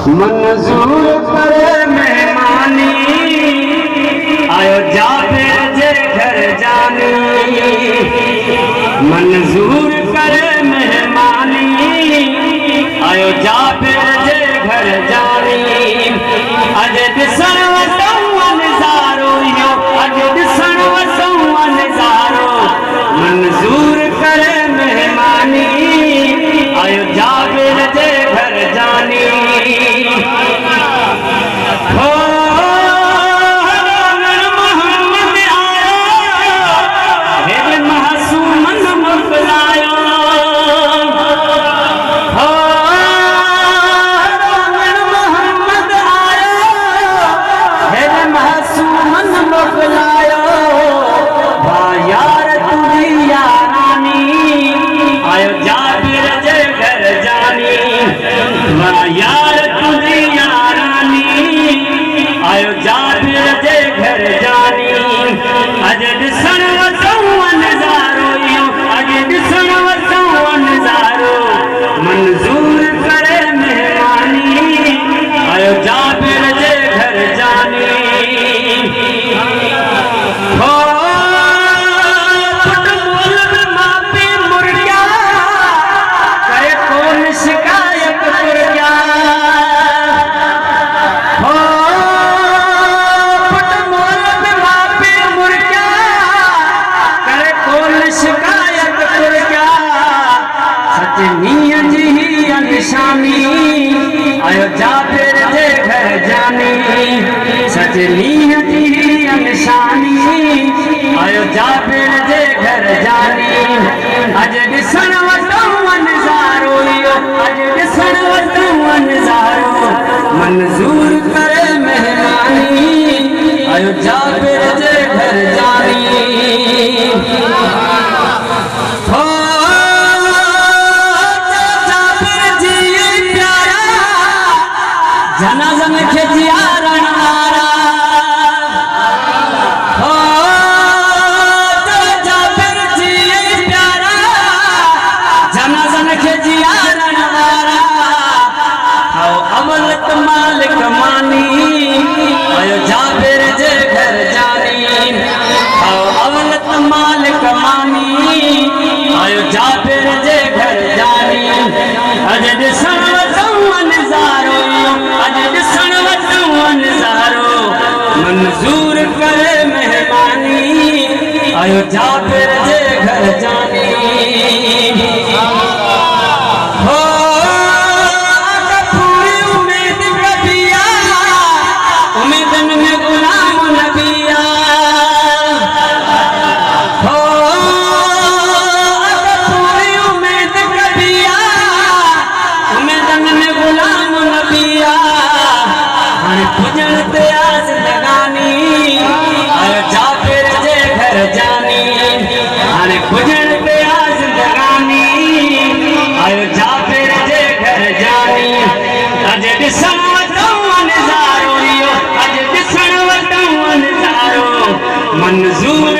मंजूर करे मेहमानी आयो जाबिर जे घर जानी। मंजूर करे मेहमानी आयो जाबिर जे घर जानी। अज ॾिसण वसऊं नज़ारो इहो, अज ॾिसण वसऊं नज़ारो। मंजूर करे मेहमानी आयो जाबिर जे घर जानी। हो मोहम्मद आयो हेॾे मासूमन मोकिलायो। हो मोहम्मद आयो हेॾे मासूमन मोकिलायो। वाह यार तुंहिंजी यारानी आयो जाबिर जे घर जानी। वाह यार तुंहिंजी यारानी आयो जाबिर जे घर जानी। अज ॾिसण वसऊं नज़ारो इहो, अज ॾिसण वसऊं नज़ारो। मंजूर करे मेहमानी आयो जाबिर जे घर जानी। हो पुट मोल बि माउ पीउ मुर्गा करे कोन शिकायत मुर्गा। हो पुट मोल बि माउ पीउ मुर्गा करे कोन शिकायत मुर्गा। सच मींहं जी हीअ निशानी आयो जाबिर जे घर जानी। सच मींहं जी हीअ निशानी आयो जाबिर जे घर जानी। अज ॾिसण वसऊं नज़ारो इहो, अज ॾिसण वसऊं नज़ारो। मंजूर करे मेहमानी आयो जाबिर जे घर जानी। हो जाबिर जी प्यारा जनाज़न खे जियारण वारा। हो जाबिर जी प्यारा जनाज़न खे जियारण वारा। आओ अवलत मालिक मानी आयो जाबिर जे घर जानी। आओ अवलत मालिक मानी आयो जाबिर जे घर जानी। अज ॾिसण वसऊं नज़ारो इहो, अज ॾिसण वसऊं नज़ारो। मंजूर करे मेहमानी आयो जाबिर जे घर जानी। हो पूरी उम्मीद कबिया उम्मीदन में गुलाम नबिया। हो पूरी उम्मीद कबिया उम्मीदन में गुलाम नबिया। हाणे पुॼण ते आस लगानी आयो जाबिर जे घर जानी। हाणे पुॼण ते आस लगानी आयो जाबिर जे घर जानी। अज ॾिसण वसऊं नज़ारो इहो, अज ॾिसण वसऊं नज़ारो। मंजूर